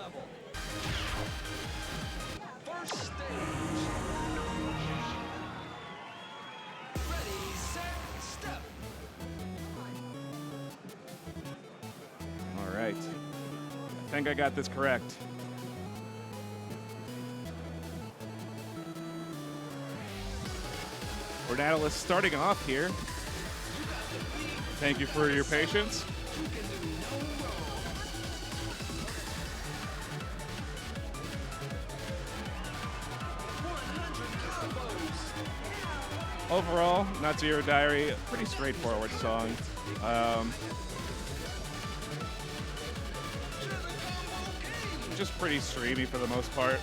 level. First stage. Ready, set, step. All right. I think I got this correct. Ranatalus starting off here. Thank you for your patience. Overall,夏色DIARY, a pretty straightforward song. Just pretty streamy for the most part.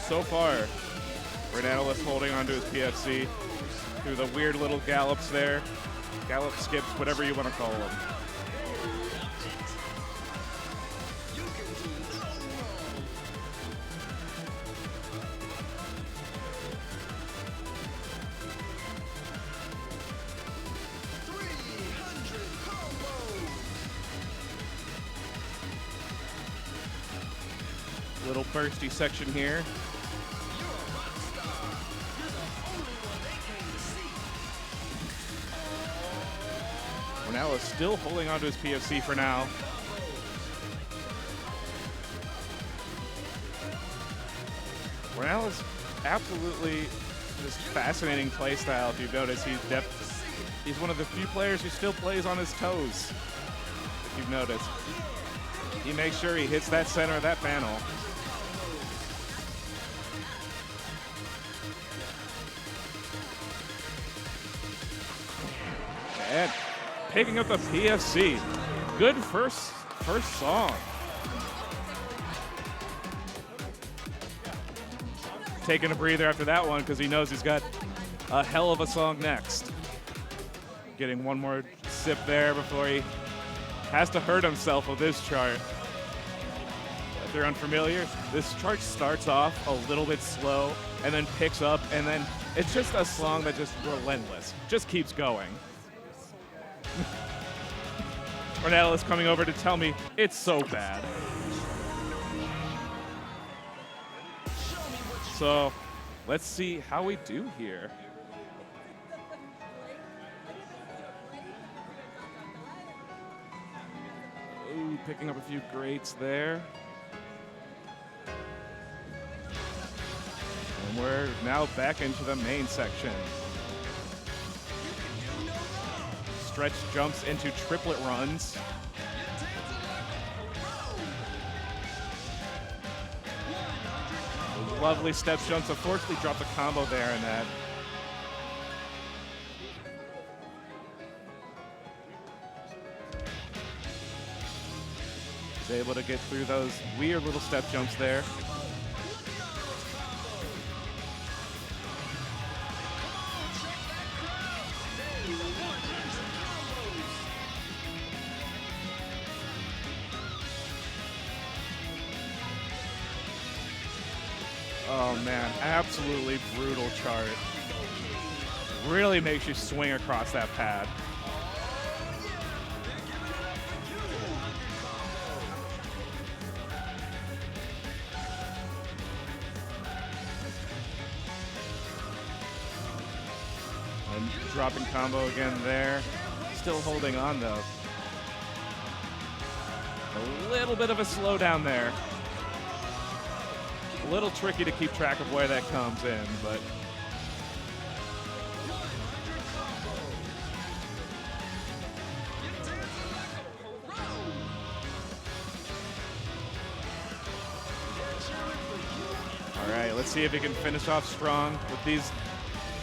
So far, Ranatalus holding onto his PFC through the weird little gallops there. Gallop skips, whatever you want to call them. Little bursty section here. Ranatalus still holding onto his PFC for now. Ranatalus absolutely just fascinating play style. If you've noticed, he's one of the few players who still plays on his toes. If you've noticed, he makes sure he hits that center of that panel. And picking up the PFC. Good first song. Taking a breather after that one because he knows he's got a hell of a song next. Getting one more sip there before he has to hurt himself with this chart. If they're unfamiliar, this chart starts off a little bit slow and then picks up, and then it's just a song that just relentless, just keeps going. Ranatalus coming over to tell me it's so bad. So let's see how we do here. Ooh, picking up a few greats there. And we're now back into the main section. Stretch jumps into triplet runs. Lovely step jumps. Unfortunately, dropped a combo there in that. He's able to get through those weird little step jumps there. Oh man, absolutely brutal chart. Really makes you swing across that pad. And dropping combo again there. Still holding on though. A little bit of a slowdown there. A little tricky to keep track of where that comes in, but all right, let's see if he can finish off strong with these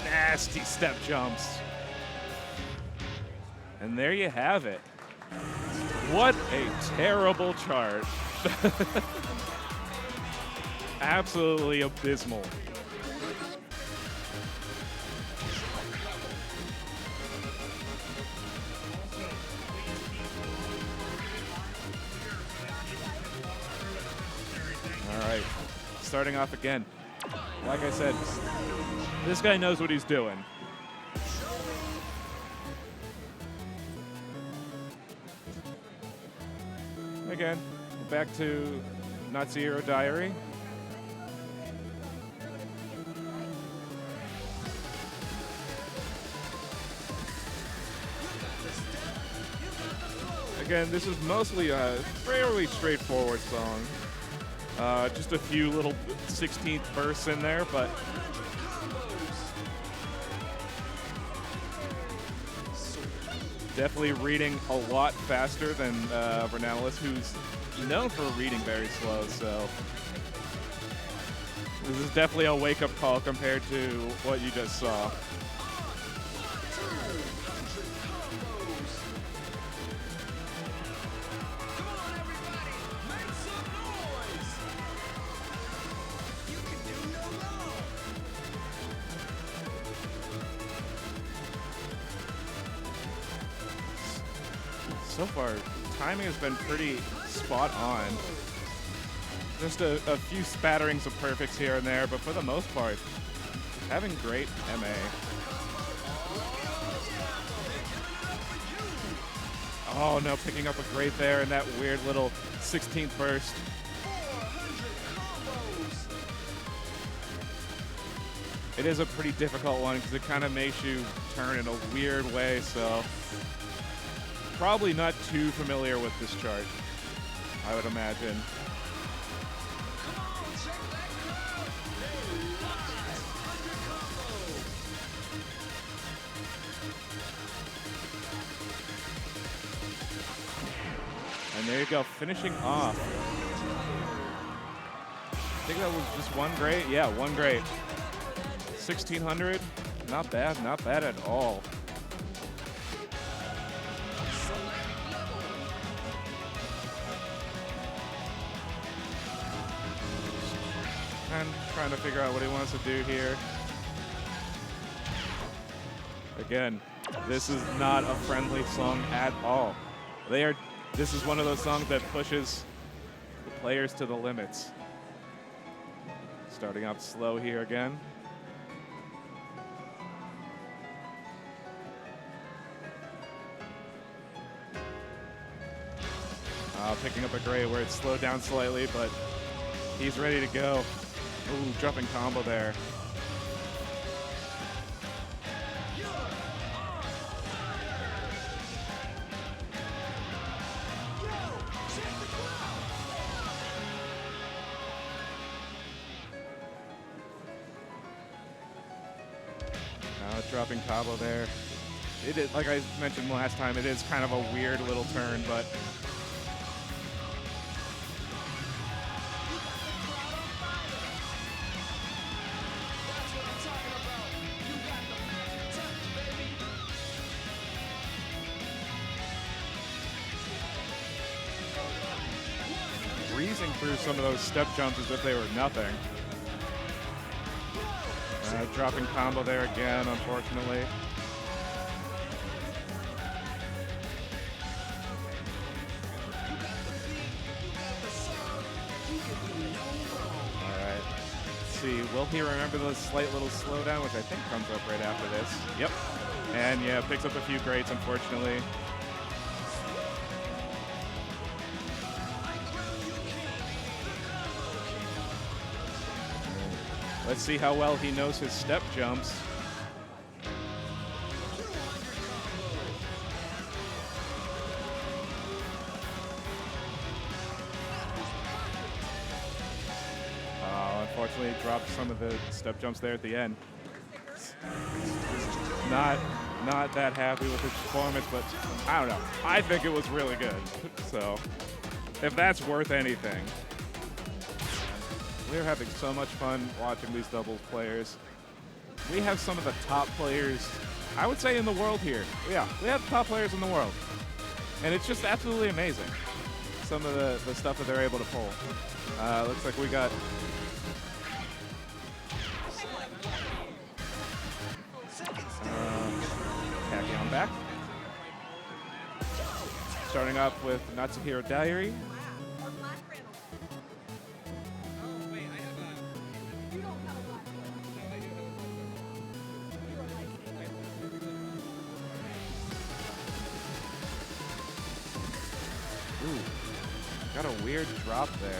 nasty step jumps. And there you have it. What a terrible chart. Absolutely abysmal. All right, starting off again. Like I said, this guy knows what he's doing. Again, back to夏色 DIARY. Again, this is mostly a fairly straightforward song. Just a few little 16th bursts in there, but definitely reading a lot faster than Ranatalus, who's known for reading very slow, so this is definitely a wake-up call compared to what you just saw. So far, timing has been pretty spot on. Just a few spatterings of perfects here and there, but for the most part, having great MA. Oh no, picking up a great there in that weird little 16th burst. It is a pretty difficult one because it kind of makes you turn in a weird way, so probably not too familiar with this chart, I would imagine. And there you go, finishing off. I think that was just one great. Yeah, one great. 1600, not bad at all. And trying to figure out what he wants to do here. Again, this is not a friendly song at all. This is one of those songs that pushes the players to the limits. Starting out slow here again. Picking up a great where it's slowed down slightly, but he's ready to go. Ooh, jumping combo there. Dropping combo there. It is, like I mentioned last time, it is kind of a weird little turn, but breezing through some of those step jumps as if they were nothing. Dropping combo there again, unfortunately. All right. Let's see, will he remember the slight little slowdown, which I think comes up right after this? Yep. And yeah, picks up a few greats, unfortunately. Let's see how well he knows his step jumps. Unfortunately, he dropped some of the step jumps there at the end. Not that happy with his performance, but I don't know. I think it was really good. So, if that's worth anything. We're having so much fun watching these doubles players. We have some of the top players, I would say, in the world here. Yeah, we have top players in the world. And it's just absolutely amazing, some of the stuff that they're able to pull. Looks like we got Talkion back. Starting off with夏色 DIARY. Got a weird drop there.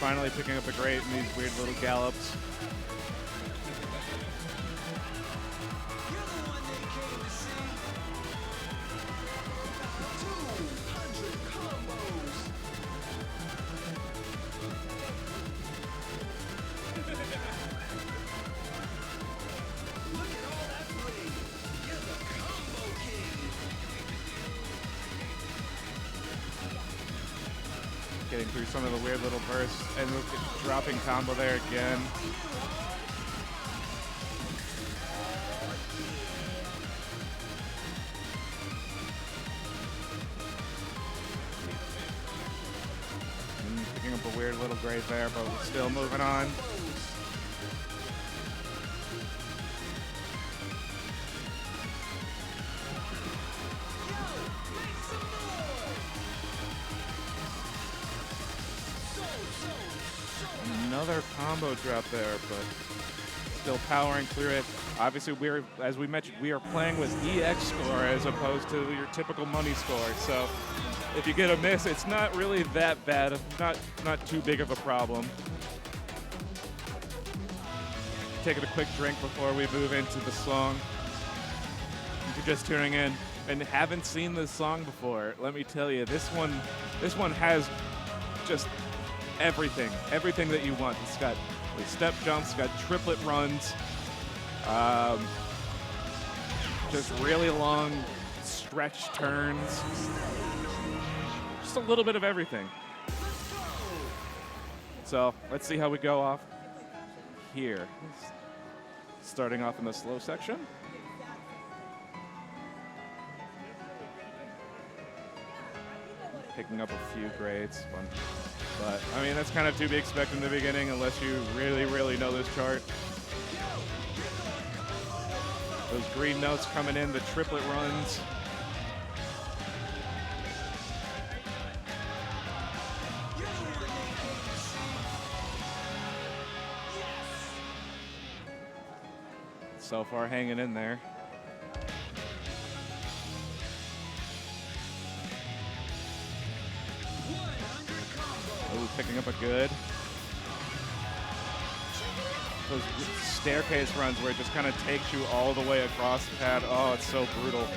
Finally picking up a great in these weird little gallops. Getting through some of the weird little bursts and dropping combo there again. Picking up a weird little grade there, but we're still moving on. Another combo drop there, but still powering through it. Obviously, as we mentioned, we are playing with EX score as opposed to your typical money score. So if you get a miss, it's not really that bad, not too big of a problem. Taking a quick drink before we move into the song. If you're just tuning in and haven't seen this song before, let me tell you, this one has just everything that you want. It's got the step jumps, it's got triplet runs, just really long stretch turns, just a little bit of everything. So let's see how we go off here. Starting off in the slow section. Picking up a few grades. But, I mean, that's kind of to be expected in the beginning unless you really, really know this chart. Those green notes coming in, the triplet runs. So far hanging in there. Ooh, picking up a good. Those staircase runs where it just kind of takes you all the way across the pad. Oh, it's so brutal.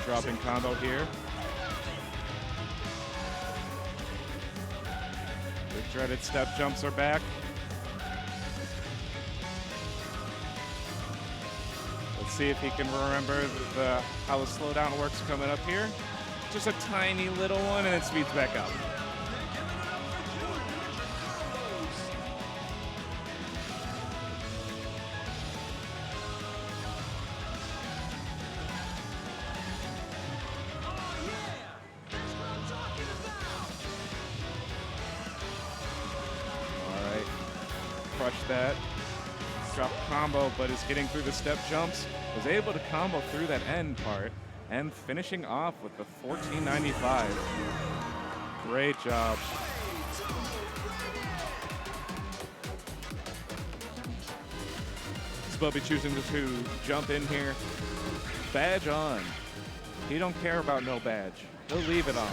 Dropping combo here. The dreaded step jumps are back. Let's see if he can remember how the slowdown works coming up here. Just a tiny little one, and it speeds back up. That drop combo, but is getting through the step jumps. Was able to combo through that end part and finishing off with the 1495. Great job. Sbubby choosing to jump in here. Badge on. He don't care about no badge. He'll leave it on.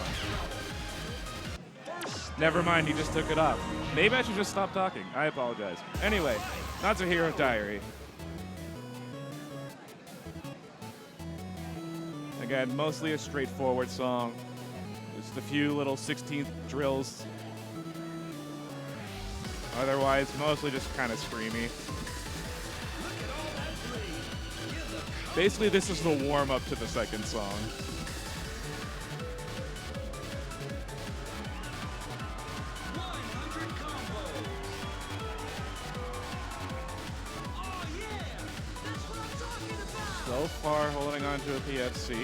Never mind, he just took it off. Maybe I should just stop talking. I apologize. Anyway,夏色DIARY. Again, mostly a straightforward song. Just a few little 16th drills. Otherwise, mostly just kind of screamy. Basically, this is the warm-up to the second song. So far, holding on to a PFC.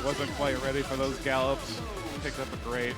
Wasn't quite ready for those gallops. Picked up a great.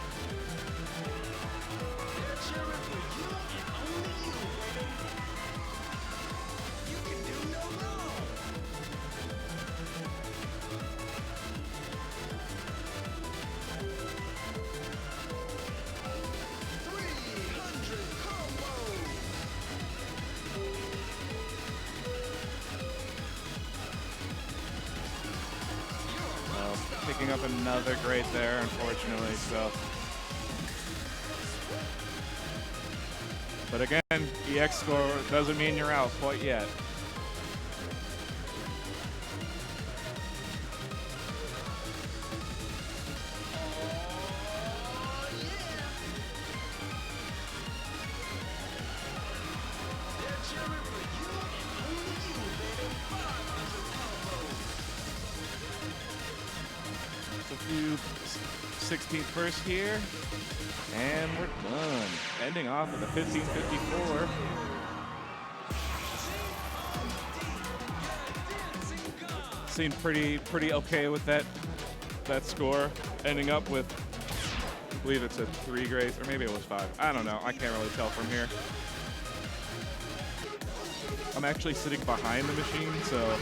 Picking up another great there, unfortunately, so. But again, EX score doesn't mean you're out quite yet. A few 16th first here, and we're done. Ending off with a 1554. Seemed pretty okay with that score. Ending up with, I believe it's a 3 grades, or maybe it was 5. I don't know. I can't really tell from here. I'm actually sitting behind the machine, so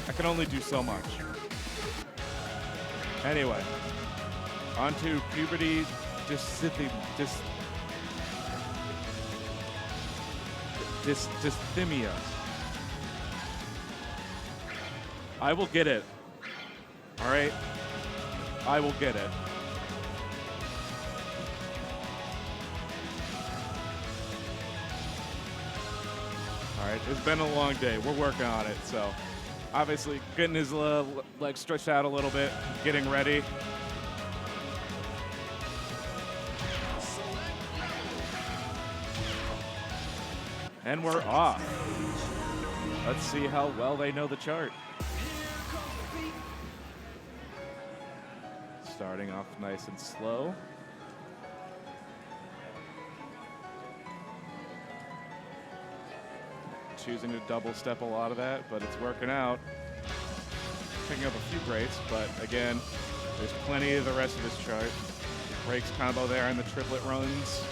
I can only do so much. Anyway, on to Puberty Dysthymia. I will get it. All right? I will get it. All right, it's been a long day. We're working on it, so. Obviously, getting his legs stretched out a little bit, getting ready. And we're off. Let's see how well they know the chart. Starting off nice and slow. Choosing to double step a lot of that, but it's working out. Picking up a few breaks, but again, there's plenty of the rest of this chart. Breaks combo there and the triplet runs.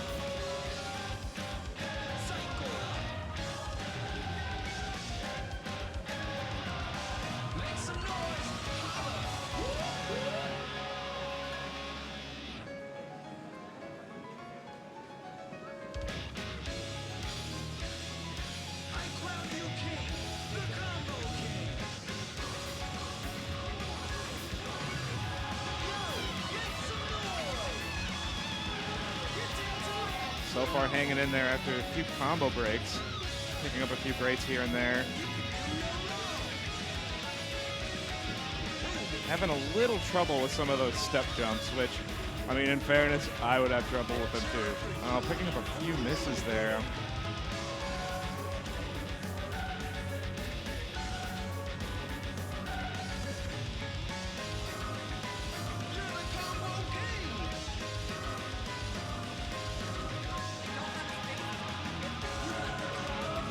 So far hanging in there after a few combo breaks, picking up a few breaks here and there. Having a little trouble with some of those step jumps, which, I mean, in fairness, I would have trouble with them too. Picking up a few misses there.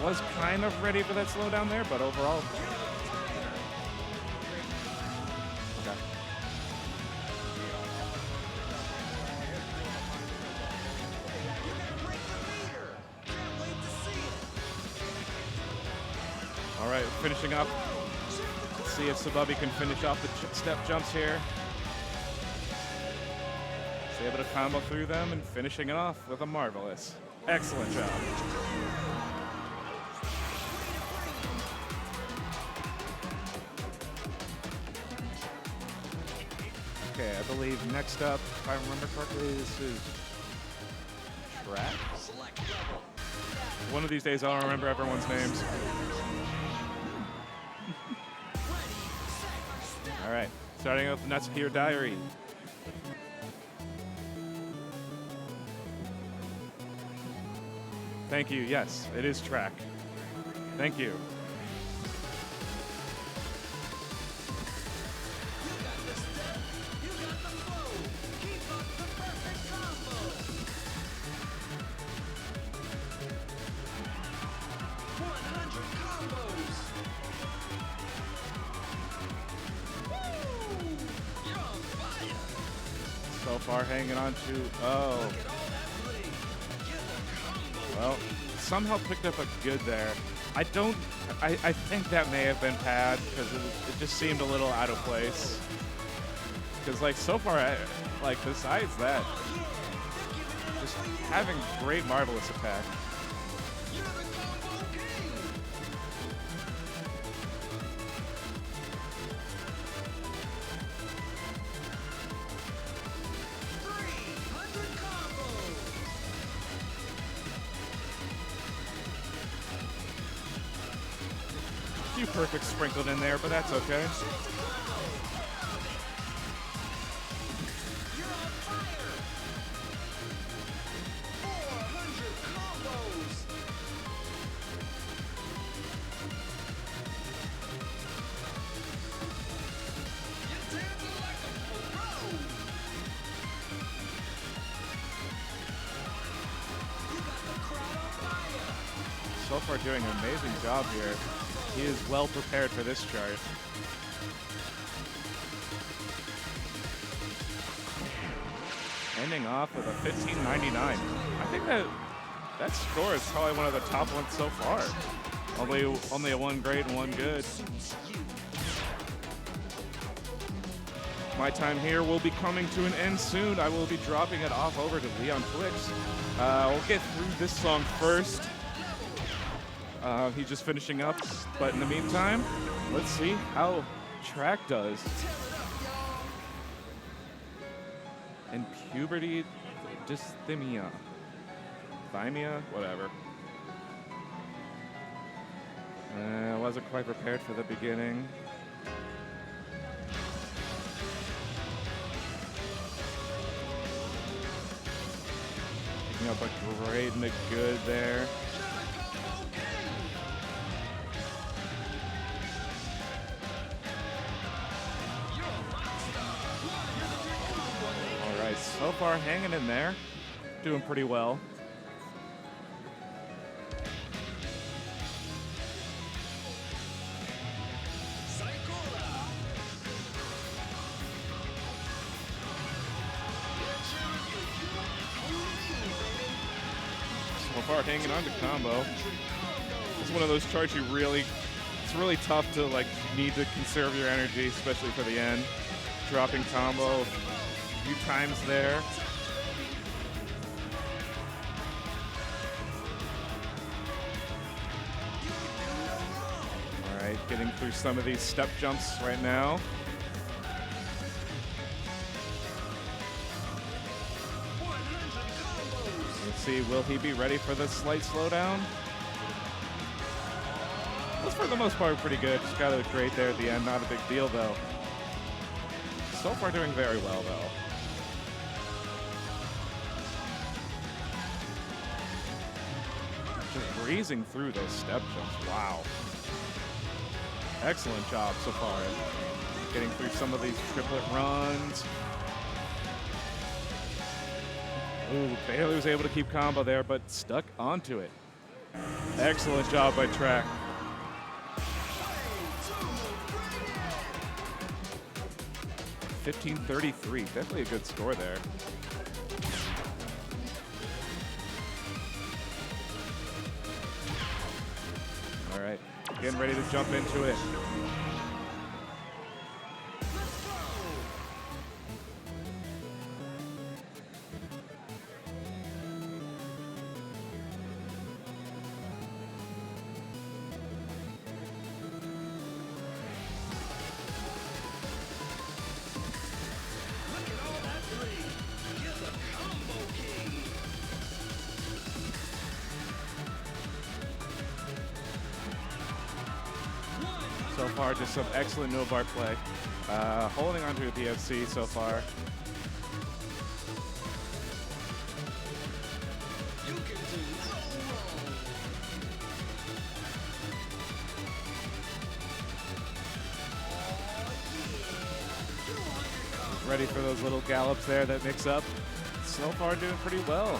Was kind of ready for that slowdown there, but overall. Okay. All right, finishing up. Let's see if Sbubby can finish off the step jumps here. He's able to combo through them and finishing it off with a marvelous, excellent job. Okay, I believe next up, if I remember correctly, this is Track. One of these days, I'll remember everyone's names. All right, starting with夏色DIARY. Thank you. Yes, it is Track. Thank you. So far hanging on to, oh. Well, somehow picked up a good there. I think that may have been pad because it just seemed a little out of place. Because like so far, like besides that, just having great Marvelous attack. Few perfect sprinkled in there, but that's okay. So far doing an amazing job here. He is well prepared for this chart. Ending off with a 15.99. I think that score is probably one of the top ones so far. Only a one great and one good. My time here will be coming to an end soon. I will be dropping it off over to LeonTwix. We'll get through this song first. He's just finishing up, but in the meantime, let's see how Track does. And Puberty Dysthymia. Whatever. I wasn't quite prepared for the beginning. Picking up a great McGood there. So far, hanging in there, doing pretty well. So far, hanging on to combo. It's one of those charts it's really tough to like need to conserve your energy, especially for the end. Dropping combo a few times there. All right, getting through some of these step jumps right now. Let's see, will he be ready for the slight slowdown? That's for the most part pretty good. Just got a great there at the end, not a big deal though. So far doing very well though. Just breezing through those step jumps, wow. Excellent job so far. Getting through some of these triplet runs. Ooh, barely was able to keep combo there, but stuck onto it. Excellent job by Track. $15.33, definitely a good score there. All right, getting ready to jump into it. So far, just some excellent no-bar play. Holding onto a DFC so far. Ready for those little gallops there that mix up. So far, doing pretty well.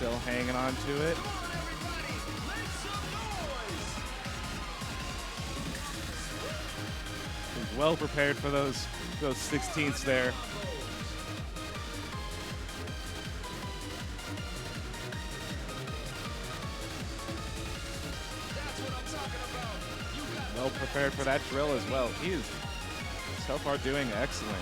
Still hanging on to it. He's well prepared for those 16ths there. Well prepared for that drill as well. He is so far doing excellent.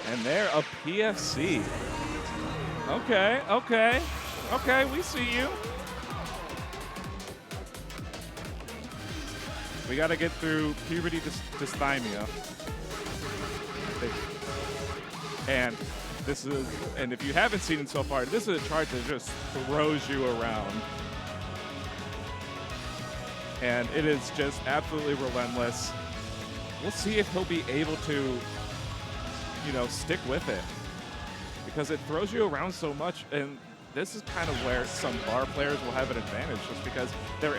And they're a PFC. Okay, okay, okay, we see you. We gotta get through Puberty Dysthymia. And this is, and if you haven't seen it so far, this is a chart that just throws you around. And it is just absolutely relentless. We'll see if he'll be able to, you know, stick with it, because it throws you around so much. And this is kind of where some bar players will have an advantage, just because they're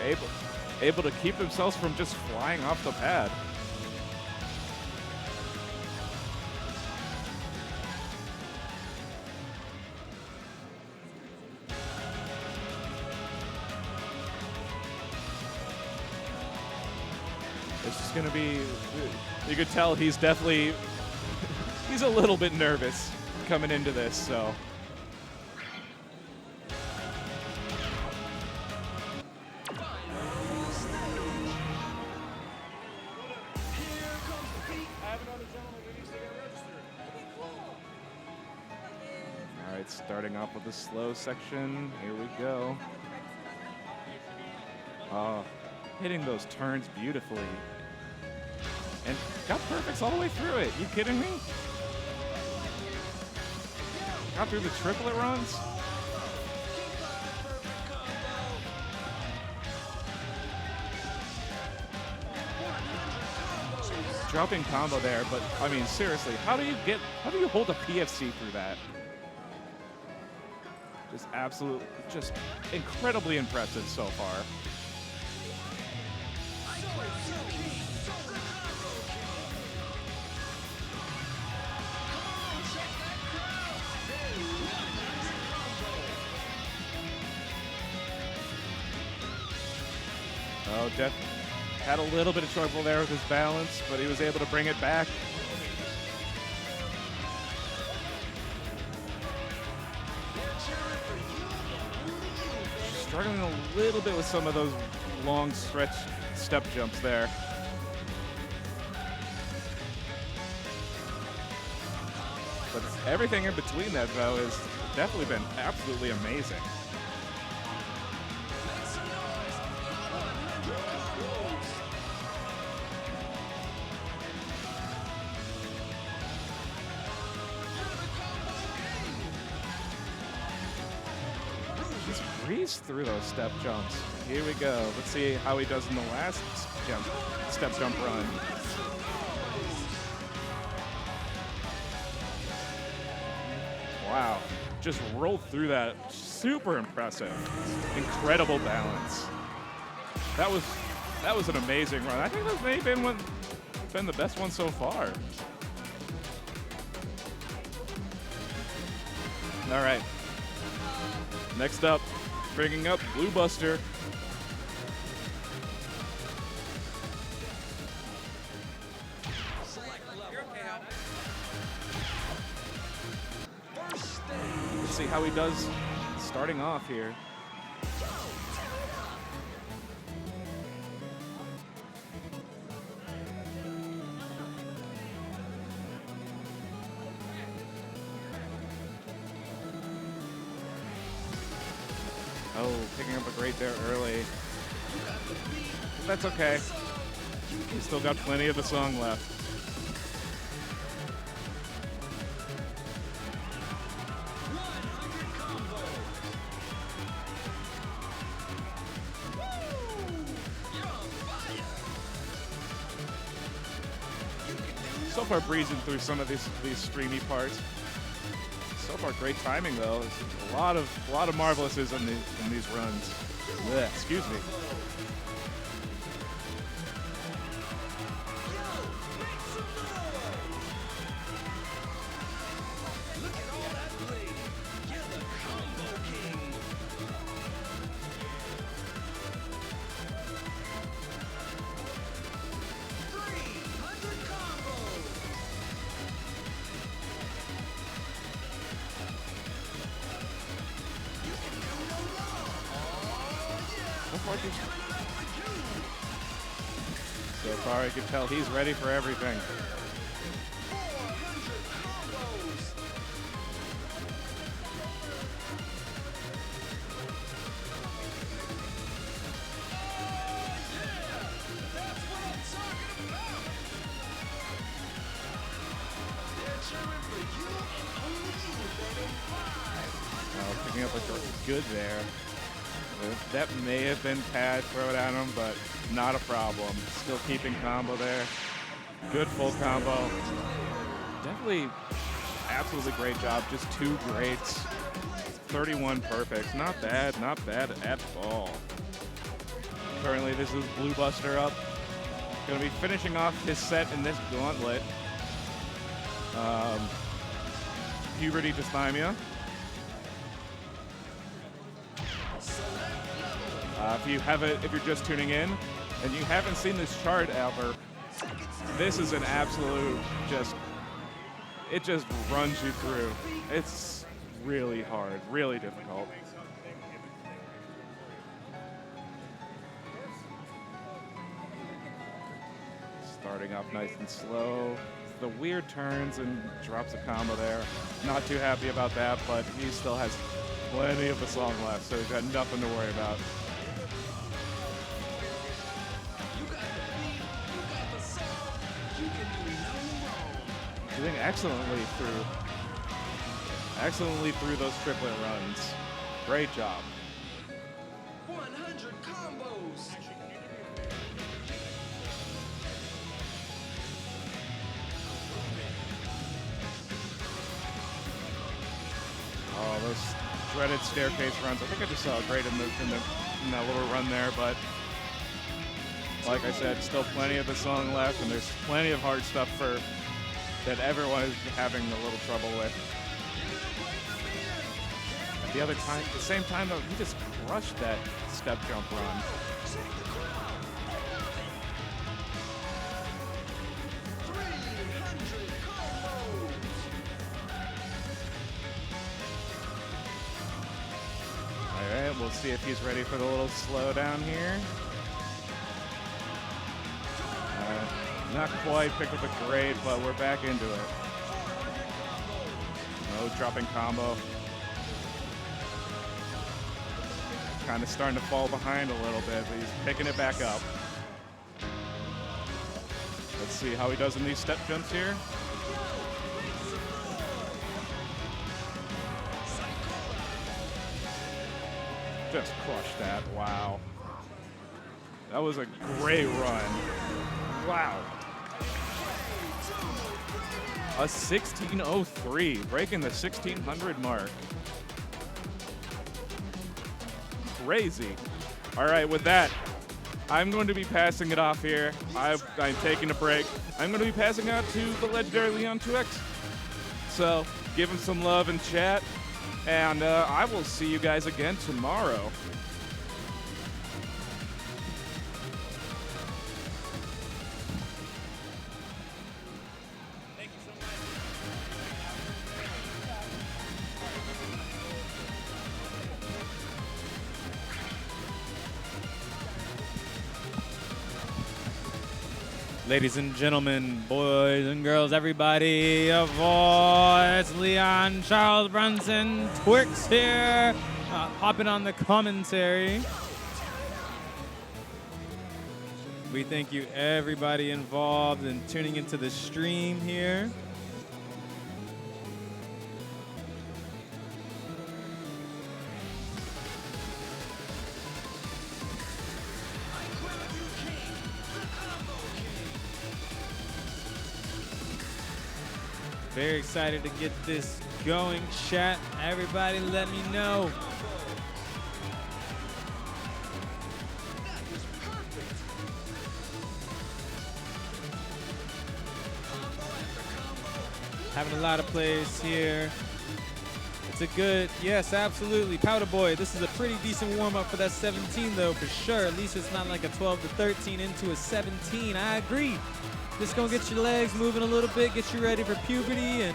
able to keep themselves from just flying off the pad. It's just gonna be, you could tell he's definitely, he's a little bit nervous coming into this, so. All right, starting off with the slow section. Here we go. Hitting those turns beautifully. And got perfects all the way through it. You kidding me? Got through the triplet runs. Dropping combo there, but I mean, seriously, how do you hold a PFC through that? Just absolutely, just incredibly impressive so far. Oh, Jeff had a little bit of trouble there with his balance, but he was able to bring it back. Struggling a little bit with some of those long stretch step jumps there. But everything in between that, though, has definitely been absolutely amazing. Breeze through those step jumps. Here we go. Let's see how he does in the last step jump run. Wow, just rolled through that. Super impressive. Incredible balance. That was an amazing run. I think that's maybe been the best one so far. All right. Next up, bringing up BlueBuster. Let's see how he does starting off here. Oh, picking up a great there early. That's okay. He's still got plenty of the song left. So far breezing through some of these streamy parts. So far, great timing though. There's a lot of marvelouses in these runs. Blech, excuse me. So far, you can tell he's ready for everything. Picking up a good there. That may have been pad thrown at him, but not a problem. Still keeping combo there. Good full combo. Definitely absolutely great job. Just 2 greats. 31 perfects. Not bad at all. Currently, this is BlueBuster up. Going to be finishing off his set in this gauntlet. Puberty Dysthymia. If you're just tuning in and you haven't seen this chart ever, this is an absolute it just runs you through. It's really hard, really difficult. Starting off nice and slow. The weird turns and drops a combo there. Not too happy about that, but he still has plenty of the song left, so he's got nothing to worry about. Doing excellently through those triplet runs. Great job. 100 combos. Oh, those dreaded staircase runs. I think I just saw a great in that little run there, but like I said, still plenty of the song left, and there's plenty of hard stuff that everyone is having a little trouble with. At the same time though, he just crushed that step jump run. All right, we'll see if he's ready for the little slowdown here. Not quite picked up a great, but we're back into it. No dropping combo. Kind of starting to fall behind a little bit, but he's picking it back up. Let's see how he does in these step jumps here. Just crushed that, wow. That was a great run. Wow. A 1603, breaking the 1600 mark. Crazy. All right, with that, I'm going to be passing it off here. I'm taking a break. I'm going to be passing out to the legendary LeonTwix. So give him some love and chat, and I will see you guys again tomorrow. Ladies and gentlemen, boys and girls, everybody, it's Leon Charles Brunson Twix here, hopping on the commentary. We thank you, everybody involved in tuning into the stream here. Very excited to get this going, chat. Everybody let me know. Having a lot of plays here. It's a good, yes, absolutely. Powder Boy, this is a pretty decent warm-up for that 17, though, for sure. At least it's not like a 12 to 13 into a 17. I agree. Just gonna get your legs moving a little bit, get you ready for puberty, and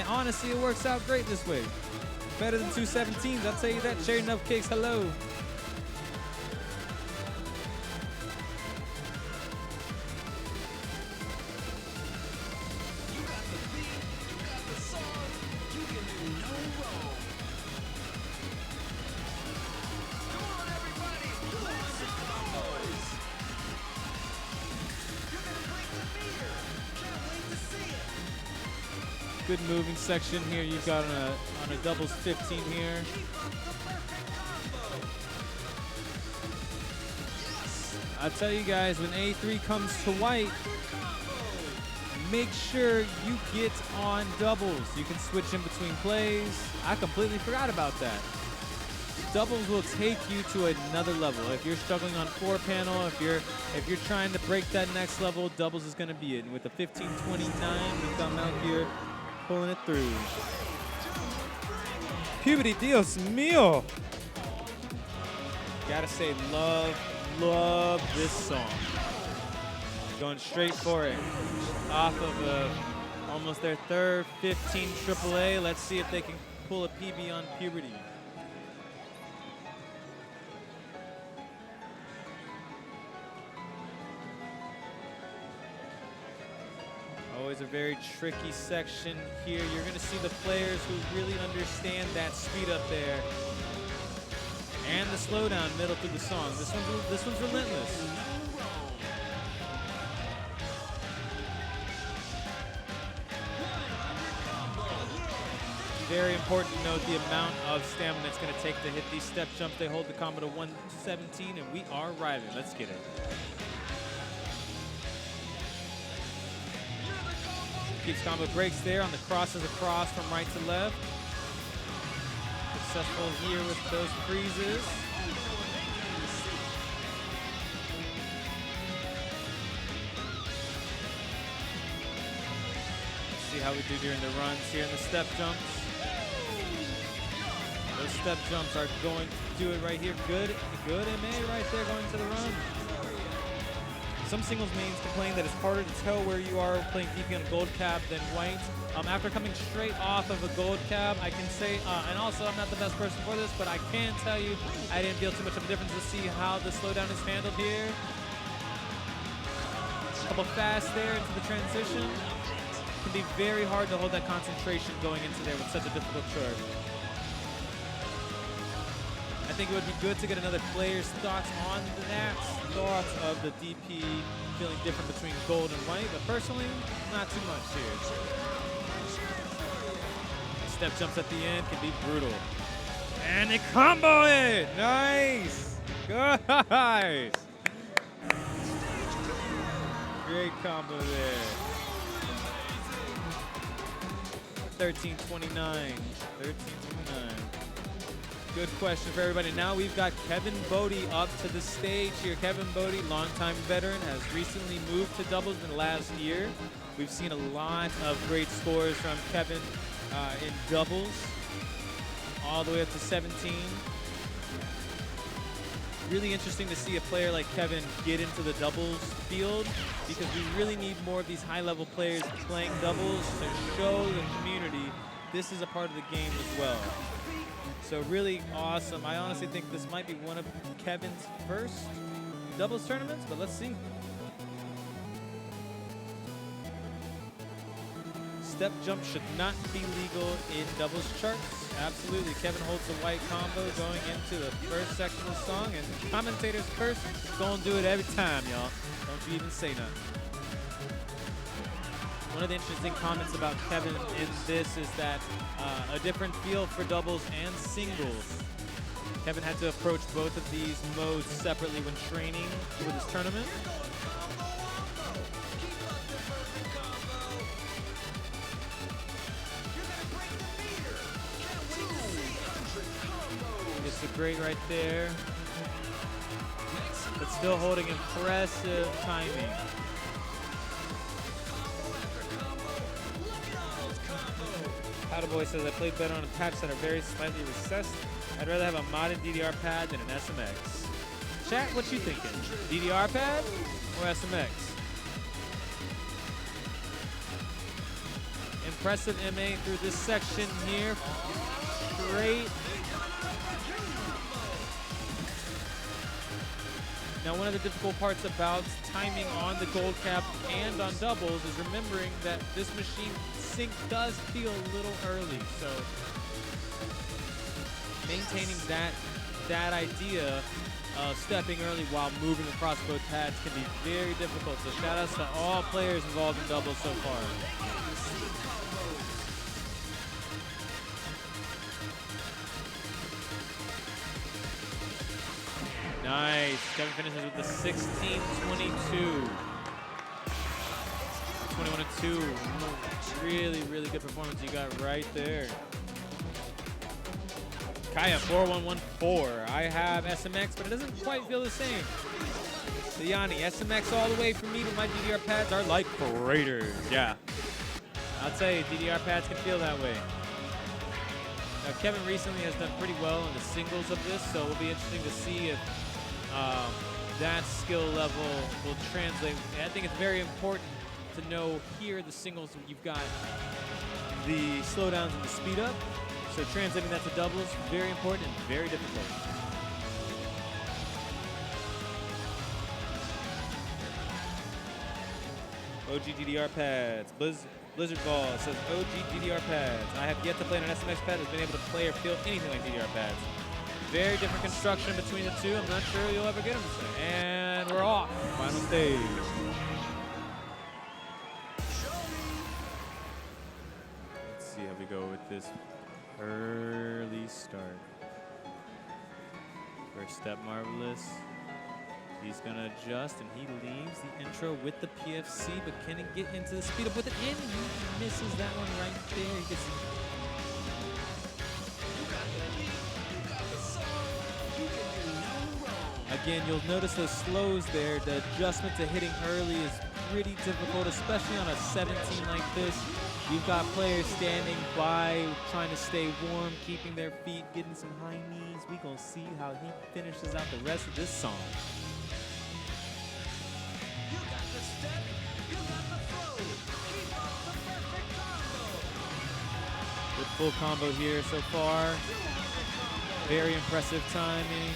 honestly, it works out great this way. Better than 2 17s, I'll tell you that. Cherry Enough Cakes, hello. Good moving section here. You've got on a doubles 15 here. I'll tell you guys, when A3 comes to white, make sure you get on doubles. You can switch in between plays. I completely forgot about that. Doubles will take you to another level. If you're struggling on 4-panel, if you're trying to break that next level, doubles is going to be it. And with the 15-29, we've got Malkier pulling it through. Puberty Dysthymia. Gotta say, love this song. Going straight for it. Off of almost their third 15 AAA. Let's see if they can pull a PB on Puberty. Always a very tricky section here. You're going to see the players who really understand that speed up there and the slowdown middle through the song. This one's relentless. Very important to note the amount of stamina it's going to take to hit these step jumps. They hold the combo to 117, and we are riding. Let's get it. Keeps combo breaks there on the crosses across from right to left. Successful here with those freezes. See how we do during the runs here in the step jumps. Those step jumps are going to do it right here. Good MA right there going to the run. Some singles mains complain that it's harder to tell where you are playing DP on gold cab than white. After coming straight off of a gold cab, I can say, and also I'm not the best person for this, but I can tell you I didn't feel too much of a difference to see how the slowdown is handled here. A couple fast there into the transition. It can be very hard to hold that concentration going into there with such a difficult chart. I think it would be good to get another player's thoughts on that, thoughts of the DP feeling different between gold and white, but personally, not too much here. Step jumps at the end can be brutal. And they combo it! Nice! Guys! Great combo there. 13-29. 13-29. Good question for everybody. Now we've got Kevbo up to the stage here. Kevbo, longtime veteran, has recently moved to doubles in the last year. We've seen a lot of great scores from Kevin in doubles, all the way up to 17. Really interesting to see a player like Kevin get into the doubles field, because we really need more of these high-level players playing doubles to show the community this is a part of the game as well. So really awesome. I honestly think this might be one of Kevin's first doubles tournaments, but let's see. Step jump should not be legal in doubles charts. Absolutely. Kevin holds the white combo going into the first section of the song, and commentators first gonna do it every time, y'all. Don't you even say nothing. One of the interesting comments about Kevin in this is that a different feel for doubles and singles. Kevin had to approach both of these modes separately when training for this tournament. It's a great right there, but still holding impressive timing. Boy says I played better on pads that are very slightly recessed. I'd rather have a modded DDR pad than an SMX. Chat, what you thinking? DDR pad or SMX? Impressive MA through this section here. Straight. Now, one of the difficult parts about timing on the gold cap and on doubles is remembering that this machine sync does feel a little early. So maintaining that idea of stepping early while moving across both pads can be very difficult. So shout outs to all players involved in doubles so far. Nice. Kevin finishes with the 16-22. 21-2. Really, really good performance you got right there. Kaya 4114. I have SMX, but it doesn't quite feel the same. Yanni, SMX all the way for me, but my DDR pads are like craters. Yeah. I'll tell you, DDR pads can feel that way. Now, Kevin recently has done pretty well in the singles of this, so it'll be interesting to see if that skill level will translate. I think it's very important to know here the singles you've got the slowdowns and the speed up. So translating that to doubles, very important and very difficult. OG DDR pads. Blizzard Ball says OG DDR pads. I have yet to play on an SMX pad that's been able to play or feel anything like DDR pads. Very different construction between the two. I'm not sure you'll ever get them to say. And we're off. Final stage. Let's see how we go with this early start. First step, Marvelous. He's gonna adjust, and he leaves the intro with the PFC, but can he get into the speed up with it? And he misses that one right there. He gets Again, you'll notice those slows there. The adjustment to hitting early is pretty difficult, especially on a 17 like this. You've got players standing by, trying to stay warm, keeping their feet, getting some high knees. We're gonna see how he finishes out the rest of this song. Good full combo here so far. Very impressive timing.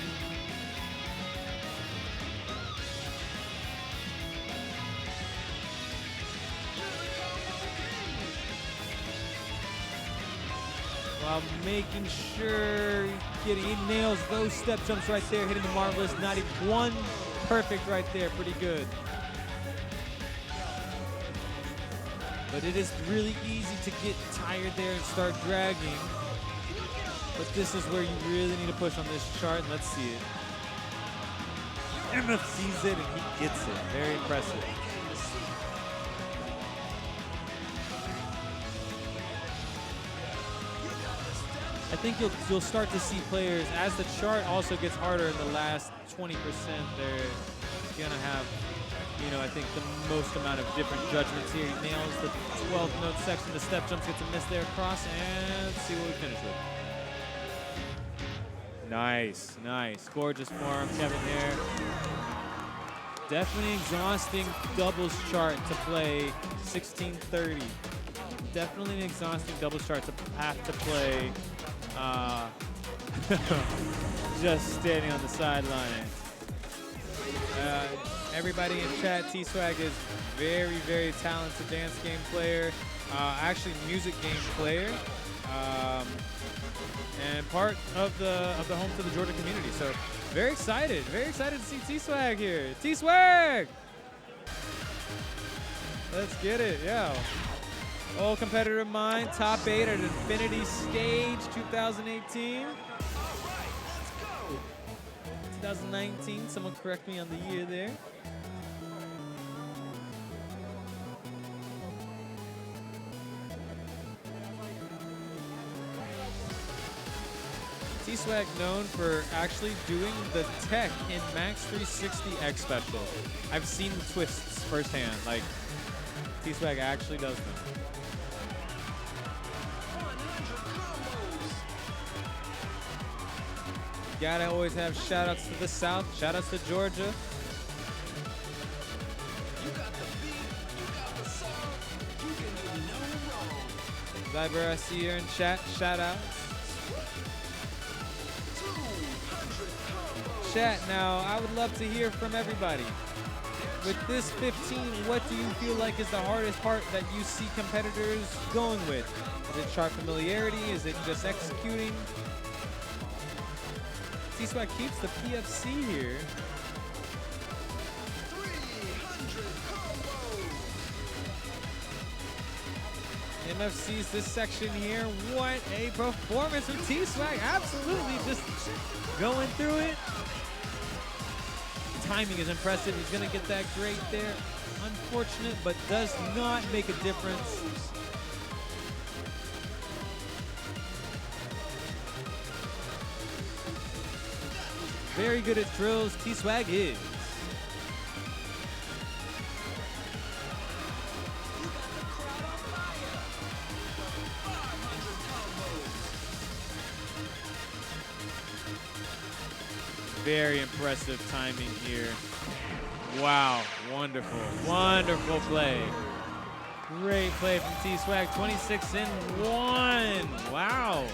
While making sure he nails those step jumps right there, hitting the Marvelous. Not even one perfect right there, pretty good. But it is really easy to get tired there and start dragging. But this is where you really need to push on this chart, and let's see it. MFC's it, and he gets it. Very impressive. I think you'll start to see players, as the chart also gets harder in the last 20%, they're gonna have, you know, I think the most amount of different judgments here. He nails the 12th note section, the step jumps, gets a miss there across, and let's see what we finish with. Nice, nice, gorgeous form, Kevin there. Definitely exhausting doubles chart to play 1630. Definitely an exhausting doubles chart to have to play. Just standing on the sideline. Everybody in chat, T-Swag is very, very talented dance game player, actually music game player, and part of the home to the Georgia community. So very excited to see T-Swag here. T-Swag! Let's get it, yeah. Old competitor of mine, top 8 at Infinity Stage 2018. 2019, someone correct me on the year there. T-Swag known for actually doing the tech in Max 360 X Special. I've seen the twists firsthand, like T-Swag actually does them. Gotta always have shout outs to the South, shout outs to Georgia. Zyber, I see here in chat, shout outs. Chat now, I would love to hear from everybody. With this 15, what do you feel like is the hardest part that you see competitors going with? Is it chart familiarity? Is it just executing? T-Swag keeps the PFC here. MFC's this section here. What a performance from T-Swag. Absolutely just going through it. timing is impressive. He's gonna get that great there. Unfortunate, but does not make a difference. Very good at drills, T-Swag is. Very impressive timing here. Wow, wonderful, wonderful play. Great play from T-Swag, 26 in 1. Wow,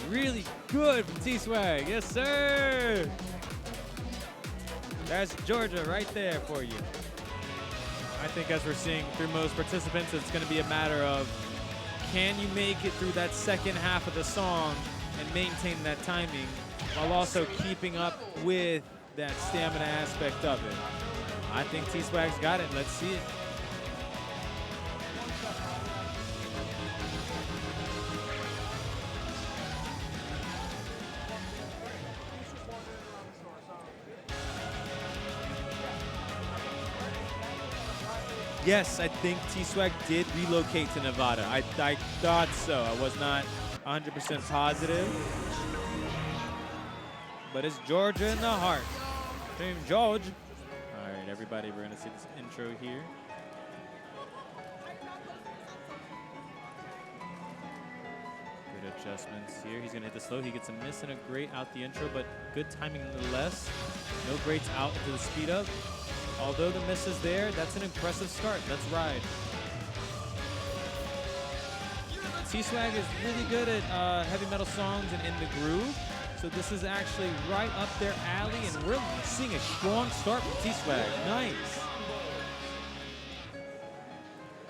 really good from T-Swag, yes sir. That's Georgia right there for you. I think as we're seeing through most participants, it's gonna be a matter of, can you make it through that second half of the song and maintain that timing while also keeping up with that stamina aspect of it? I think T-Swag's got it. Let's see it. Yes, I think T-Swag did relocate to Nevada. I thought so. I was not 100% positive. But it's Georgia in the heart. Team George. All right, everybody, we're gonna see this intro here. Good adjustments here. He's gonna hit the slow. He gets a miss and a great out the intro, but good timing nonetheless. No greats out into the speed up. Although the miss is there, that's an impressive start. Let's ride. T-Swag is really good at heavy metal songs and in the groove. So this is actually right up their alley, and we're seeing a strong start from T-Swag. Nice.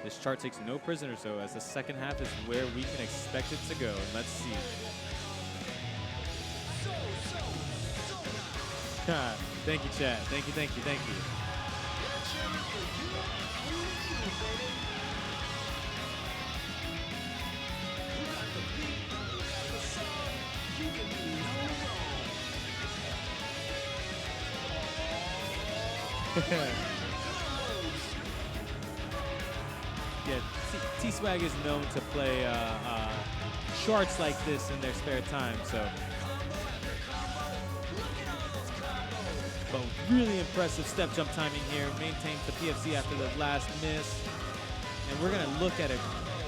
This chart takes no prisoners, though, as the second half is where we can expect it to go. And let's see. Thank you, chat. Thank you, thank you, thank you. Yeah, T-Swag is known to play charts like this in their spare time, so. But really impressive step jump timing here. Maintains the PFC after the last miss. And we're gonna look at a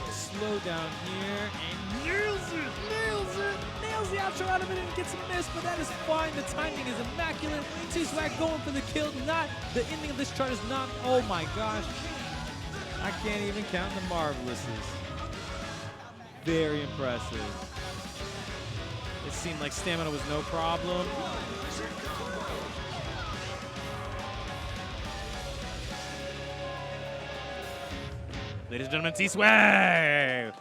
slow down here and nails it, nails it. Nails the outro out of it and gets a miss, but that is fine. The timing is immaculate. T-Swag going for the kill. Not the ending of this chart is not. Oh my gosh. I can't even count the marvelouses. Very impressive. It seemed like stamina was no problem. Ladies and gentlemen, T-Swag.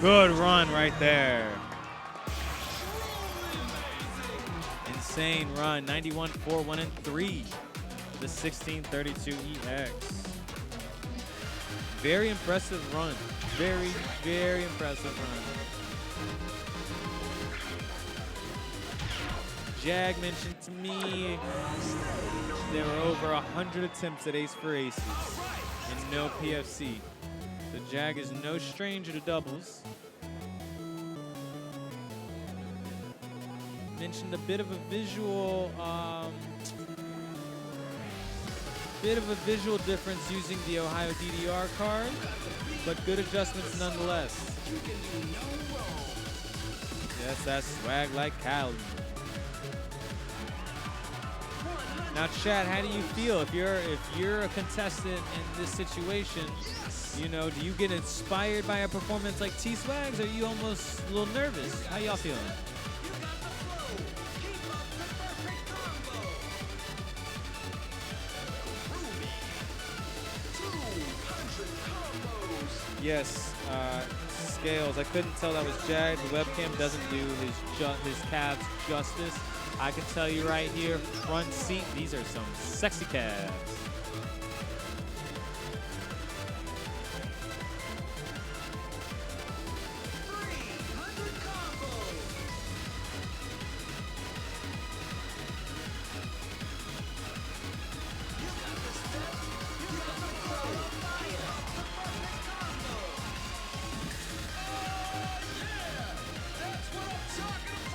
Good run right there. Insane run, 91-4, 1 and 3. The 1632 EX. Very impressive run. Very, very impressive run. Jag mentioned to me there were over 100 attempts at Ace for Aces and no PFC. The Jag is no stranger to doubles. Mentioned a bit of a visual difference using the Ohio DDR card, but good adjustments nonetheless. Yes, that's swag like Cali. Now, Chad, how do you feel if you're a contestant in this situation? You know, do you get inspired by a performance like T-Swag's, or are you almost a little nervous? How y'all feeling? Yes, Scales. I couldn't tell that was Jag. The webcam doesn't do his calves justice. I can tell you right here, front seat, these are some sexy calves.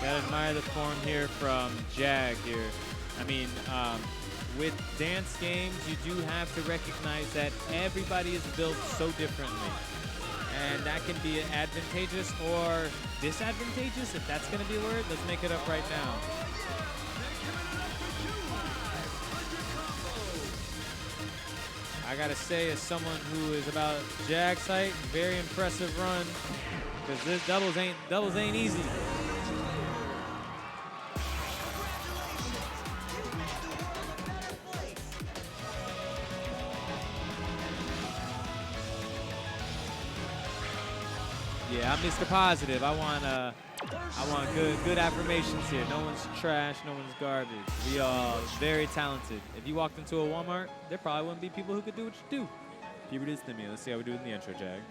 Gotta admire the form here from Jag here. I mean, with dance games, you do have to recognize that everybody is built so differently. And that can be advantageous or disadvantageous, if that's gonna be a word. Let's make it up right now. I gotta say, as someone who is about Jag's height, very impressive run, because this doubles ain't easy. Yeah, I'm Mr. Positive. I want good affirmations here. No one's trash, no one's garbage. We are very talented. If you walked into a Walmart, there probably wouldn't be people who could do what you do. Puberty Dysthymia. Let's see how we do in the intro, Jag.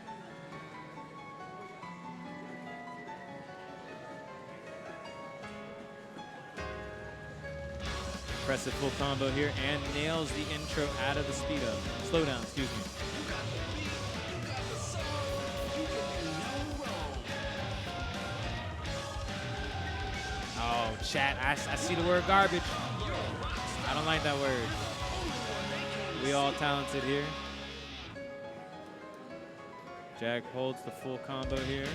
Impressive full combo here and nails the intro out of the speed up. Slowdown, excuse me. Oh, chat, I see the word garbage. I don't like that word. We all talented here. Jag holds the full combo here.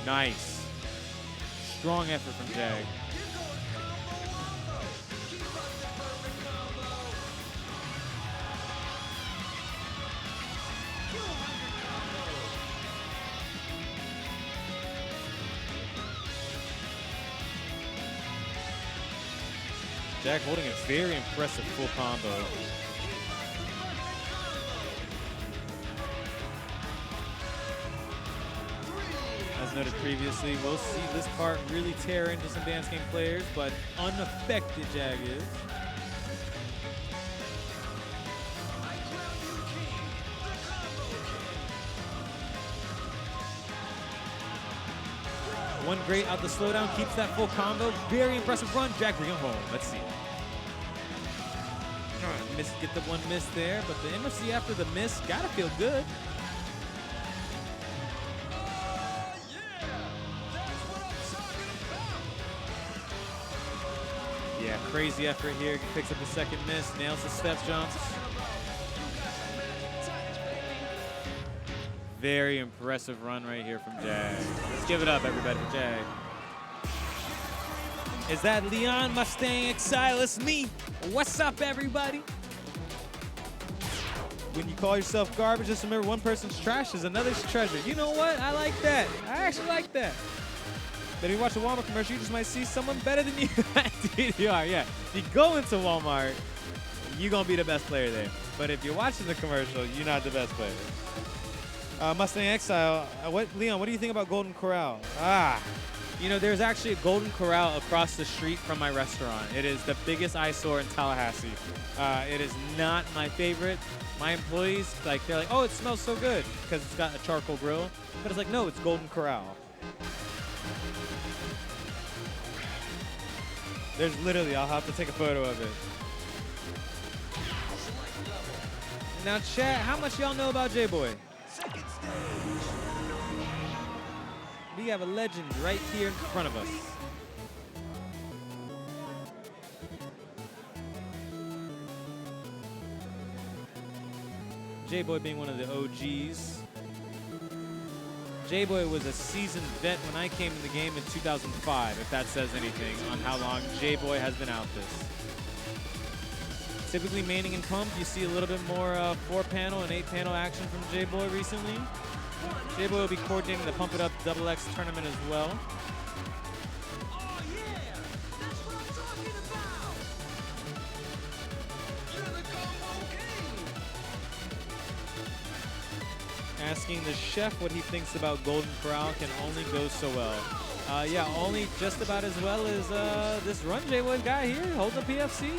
Nice. Strong effort from Jag. Jag holding a very impressive full combo. As noted previously, we'll see this part really tear into some dance game players, but unaffected Jag is. One great out the slowdown, keeps that full combo. Very impressive run. Jag bring him home. Let's see. Get the one miss there, but the MFC after the miss, gotta feel good. Yeah, crazy effort here. Picks up the second miss, nails the step jumps. Very impressive run right here from Jag. Let's give it up, everybody, for Jag. Is that Leon Mustang Exile? It's me. What's up, everybody? When you call yourself garbage, just remember one person's trash is another's treasure. You know what? I like that. I actually like that. But if you watch a Walmart commercial, you just might see someone better than you at DDR. Yeah, if you go into Walmart, you're going to be the best player there. But if you're watching the commercial, you're not the best player. Mustang Exile, Leon, what do you think about Golden Corral? You know, there's actually a Golden Corral across the street from my restaurant. It is the biggest eyesore in Tallahassee. It is not my favorite. My employees, they're like, oh, it smells so good because it's got a charcoal grill. But it's like, no, it's Golden Corral. There's literally, I'll have to take a photo of it. Now, chat, how much y'all know about JBoy? We have a legend right here in front of us. JBoy being one of the OGs. JBoy was a seasoned vet when I came in the game in 2005, if that says anything on how long JBoy has been out this. Typically maining and pump, you see a little bit more 4-panel and 8-panel action from JBoy recently. JBoy will be coordinating the Pump It Up Double X tournament as well. Asking the chef what he thinks about Golden Corral can only go so well. Yeah, only just about as well as this run JBoy guy here holding the PFC.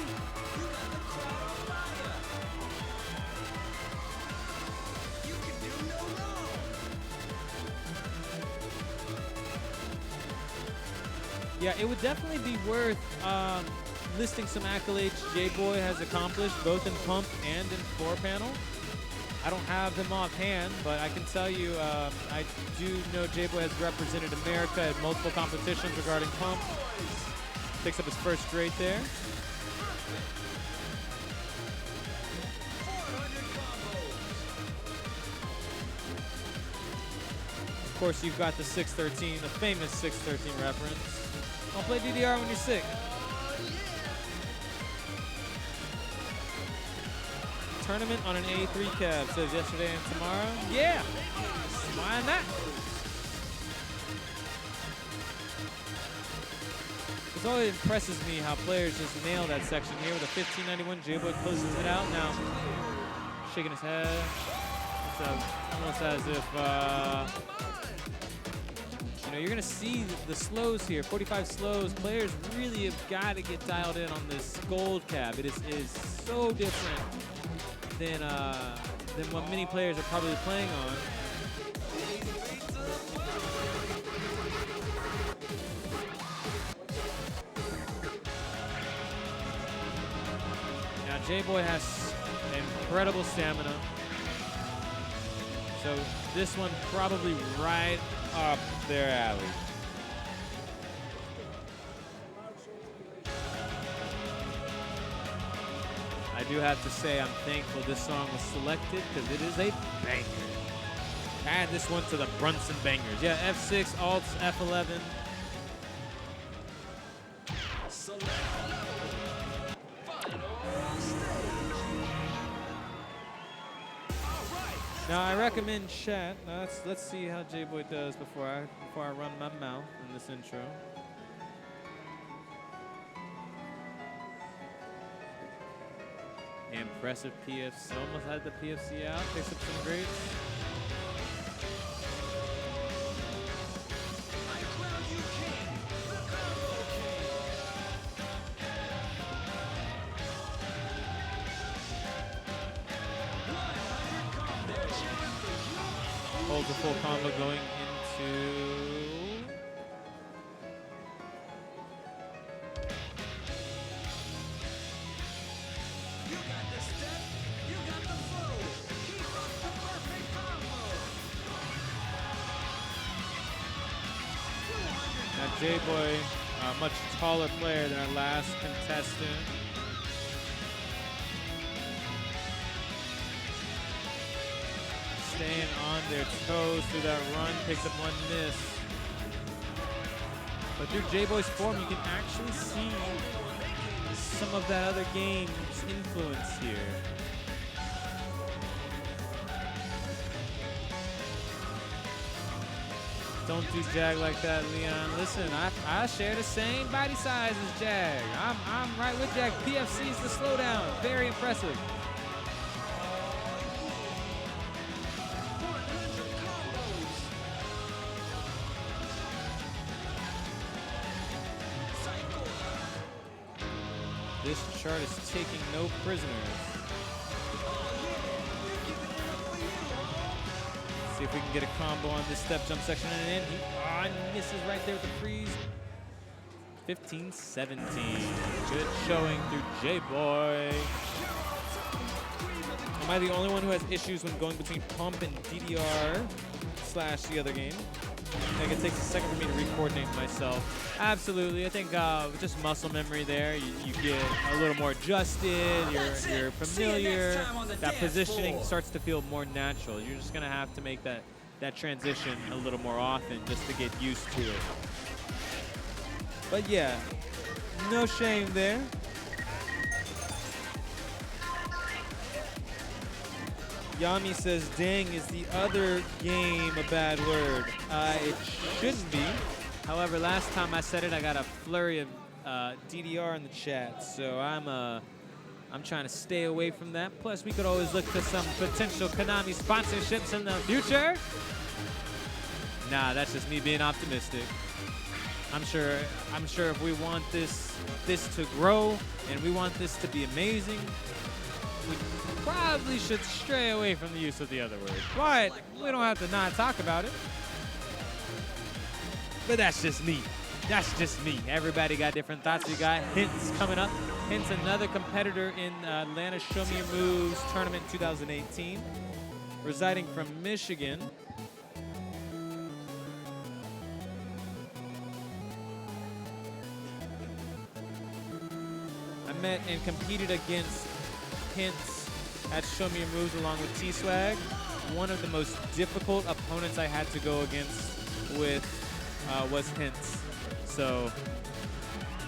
Yeah, it would definitely be worth listing some accolades JBoy has accomplished both in pump and in 4-panel. I don't have them offhand, but I can tell you I do know JBoy has represented America at multiple competitions regarding pump. Picks up his first grade there. Of course, you've got the 613, the famous 613 reference. Don't play DDR when you're sick. Tournament on an A3 cab, says yesterday and tomorrow. Yeah, why not? It always impresses me how players just nail that section here with a 1591. JBoy closes it out now, shaking his head. It's almost as if you know, you're gonna see the slows here. 45 slows. Players really have got to get dialed in on this gold cab. It is so different than what many players are probably playing on. Now JBoy has incredible stamina, so this one probably right up their alley. I do have to say I'm thankful this song was selected because it is a banger. Add this one to the Brunson bangers. Yeah, F6, Alts, F11. Now I recommend chat. Now let's see how JBoy does before I run my mouth in this intro. Impressive PFC. Almost had the PFC out. Picks up some grades. Holds a full combo going into... Now JBoy, a much taller player than our last contestant. Staying on their toes through that run, picks up one miss. But through JBoy's form, you can actually see some of that other game's influence here. Don't do Jag like that, Leon. Listen, I share the same body size as Jag. I'm right with Jag. PFC is the slowdown. Very impressive. This chart is taking no prisoners. See if we can get a combo on this step jump section and in. He misses right there with the freeze. 15-17. Good showing through JBoy. Am I the only one who has issues when going between pump and DDR / the other game? I think it takes a second for me to re-coordinate myself. Absolutely. I think just muscle memory there. You get a little more adjusted. You're familiar. That positioning starts to feel more natural. You're just going to have to make that transition a little more often just to get used to it. But yeah, no shame there. Yami says, dang, is the other game a bad word? It shouldn't be. However, last time I said it, I got a flurry of DDR in the chat. So I'm trying to stay away from that. Plus, we could always look to some potential Konami sponsorships in the future. Nah, that's just me being optimistic. I'm sure if we want this to grow and we want this to be amazing, we probably should stray away from the use of the other word. But we don't have to not talk about it. But that's just me. That's just me. Everybody got different thoughts. We got HINTZ coming up. HINTZ, another competitor in Atlanta's Show Me Your Moves tournament 2018. residing from Michigan. I met and competed against HINTZ at Show Me Your Moves along with T-Swag. One of the most difficult opponents I had to go against with was HINTZ. So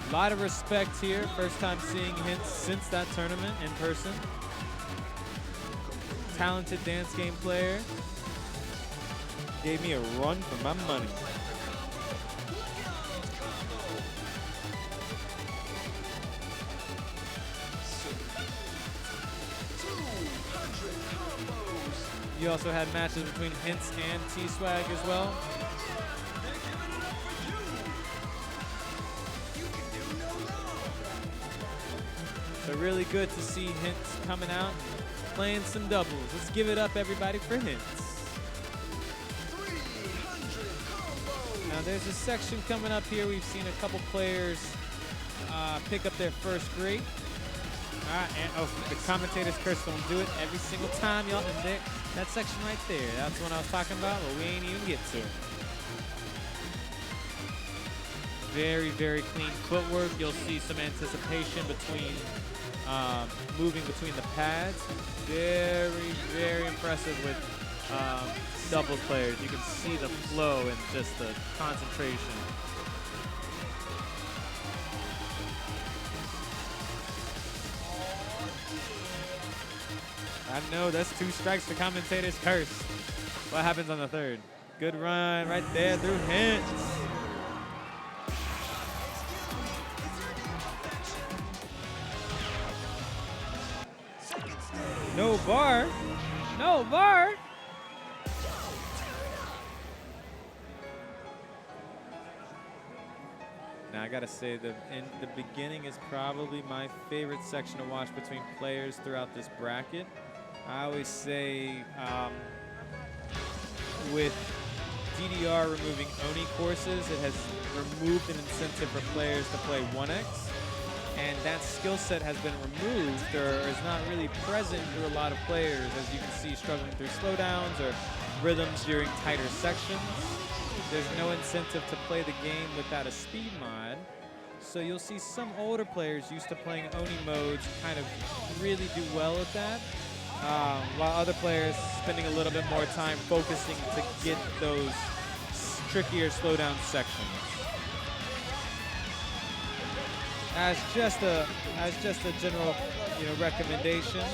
a lot of respect here. First time seeing HINTZ since that tournament in person. Talented dance game player. Gave me a run for my money. You also had matches between HINTZ and T-Swag as well. So really good to see HINTZ coming out, playing some doubles. Let's give it up, everybody, for HINTZ. Now there's a section coming up here. We've seen a couple players pick up their first grade. All right, and the commentators curse don't do it every single time, y'all. And there, that section right there, that's what I was talking about, but we ain't even get to it. Very, very clean footwork. You'll see some anticipation between moving between the pads. Very, very impressive with doubles players. You can see the flow and just the concentration. I know, that's 2 strikes for commentators curse. What happens on the third? Good run right there through HINTZ. No bar. No bar. Now I gotta say the beginning is probably my favorite section to watch between players throughout this bracket. I always say with DDR removing Oni courses, it has removed an incentive for players to play 1X. And that skill set has been removed or is not really present through a lot of players, as you can see, struggling through slowdowns or rhythms during tighter sections. There's no incentive to play the game without a speed mod. So you'll see some older players used to playing Oni modes kind of really do well at that, while other players spending a little bit more time focusing to get those trickier slowdown sections. As just a general, recommendation,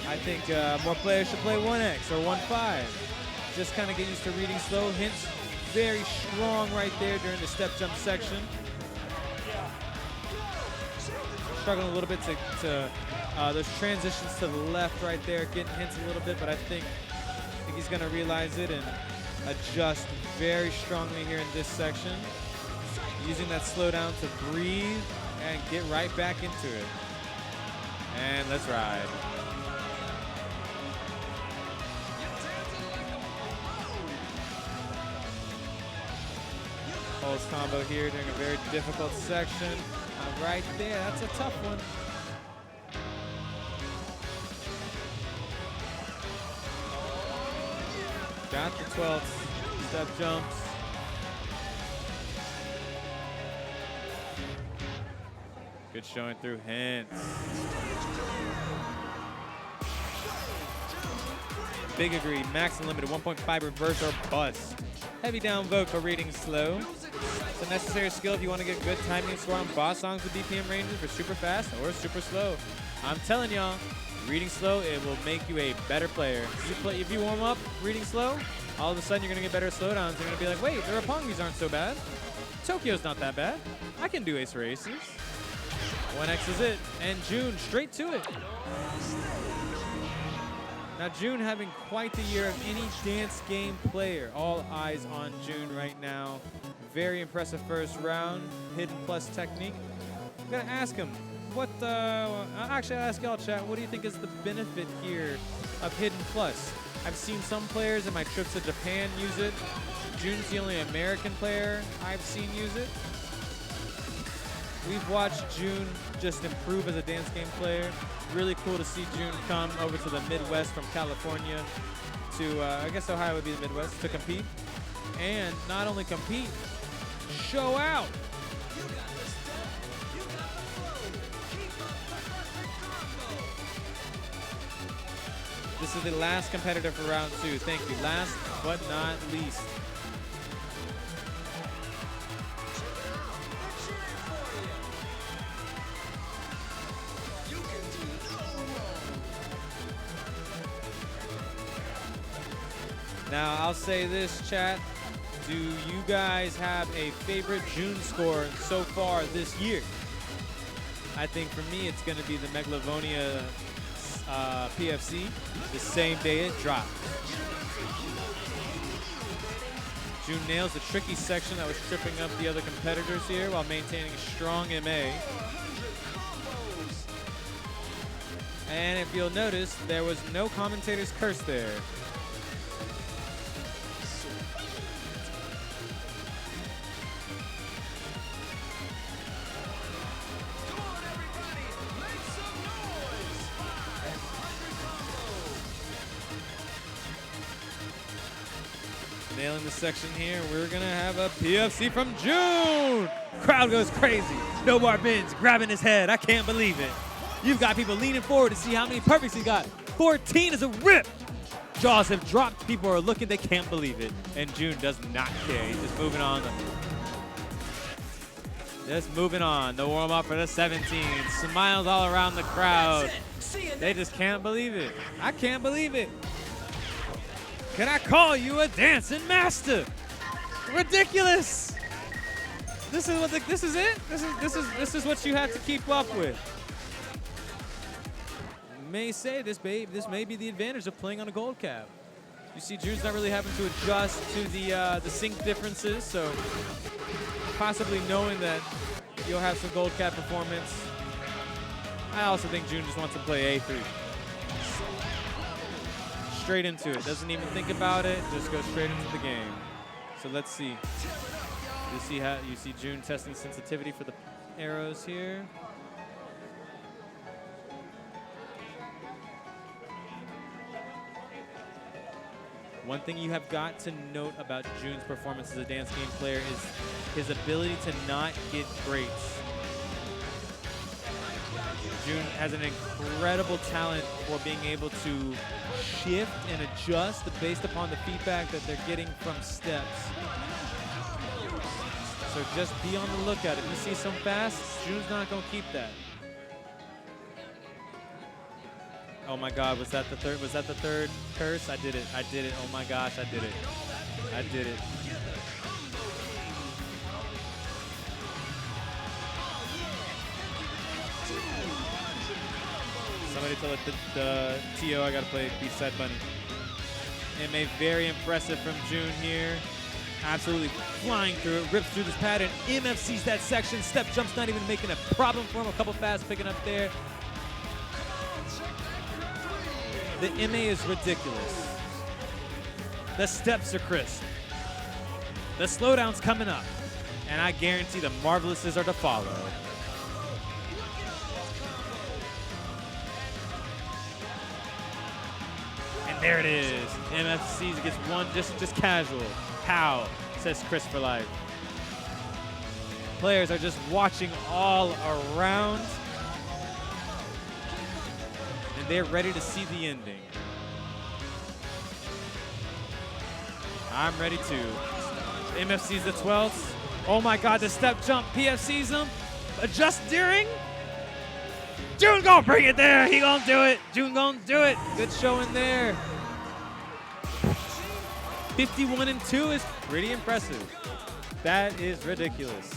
I think more players should play 1X or 1.5. Just kind of get used to reading slow. HINTZ very strong right there during the step jump section. Struggling a little bit to those transitions to the left right there, getting HINTZ a little bit, but I think he's going to realize it and adjust very strongly here in this section. Using that slowdown to breathe and get right back into it. And let's ride. Pulse combo here during a very difficult section. Right there, that's a tough one. Got the 12th step jumps. Good showing through HINTZ. Big agree, max unlimited 1.5 reverse or bust. Heavy down vote for reading slow. It's a necessary skill if you want to get good timing and score on boss songs with BPM ranges for super fast or super slow. I'm telling y'all, reading slow, it will make you a better player. If you warm up reading slow, all of a sudden you're going to get better slowdowns. You're going to be like, wait, the Rapongi's aren't so bad. Tokyo's not that bad. I can do ace for aces. 1X is it, and June straight to it. Now June having quite the year of any dance game player. All eyes on June right now. Very impressive first round, hidden plus technique. I'm gonna ask him, actually I'll ask y'all chat, what do you think is the benefit here of hidden plus? I've seen some players in my trips to Japan use it. June's the only American player I've seen use it. We've watched June just improve as a dance game player. Really cool to see June come over to the Midwest from California to, I guess Ohio would be the Midwest, to compete. And not only compete, show out. This is the last competitor for round 2. Thank you. Last but not least. Now, I'll say this, chat. Do you guys have a favorite June score so far this year? I think for me, it's going to be the Megalavonia PFC, the same day it dropped. June nails the tricky section that was tripping up the other competitors here while maintaining a strong MA. And if you'll notice, there was no commentator's curse there. Nailing the section here, we're gonna have a PFC from June. Crowd goes crazy. NoBarBen's grabbing his head. I can't believe it. You've got people leaning forward to see how many perfects he got. 14 is a rip. Jaws have dropped. People are looking. They can't believe it. And June does not care. He's just moving on. Just moving on. The warm up for the 17. Smiles all around the crowd. They just can't believe it. I can't believe it. Can I call you a dancing master? Ridiculous. This is what this is it? This is what you have to keep up with. May say this may be the advantage of playing on a gold cap. You see June's not really having to adjust to the sync differences, so possibly knowing that you'll have some gold cap performance. I also think June just wants to play A3. Straight into it. Doesn't even think about it. Just goes straight into the game. So let's see. You see June testing sensitivity for the arrows here. One thing you have got to note about June's performance as a dance game player is his ability to not get breaks. June has an incredible talent for being able to shift and adjust based upon the feedback that they're getting from steps. So just be on the lookout. If you see some fast, June's not going to keep that. Oh my God, was that the third curse? I did it. Oh my gosh, I did it. Somebody tell the TO I gotta play B-side bunny. MA very impressive from June here. Absolutely flying through it, rips through this pattern. MFC's that section. Step jump's not even making a problem for him. A couple fast picking up there. The MA is ridiculous. The steps are crisp. The slowdown's coming up. And I guarantee the marvelouses are to follow. And there it is. MFC gets one just casual. Pow, says Chris for life. Players are just watching all around. And they're ready to see the ending. I'm ready too. MFC's the 12th. Oh my God, the step jump. PFC's him. Adjust steering. June gonna bring it there. He gonna do it. June gonna do it. Good showing there. 51-2 is pretty impressive. That is ridiculous.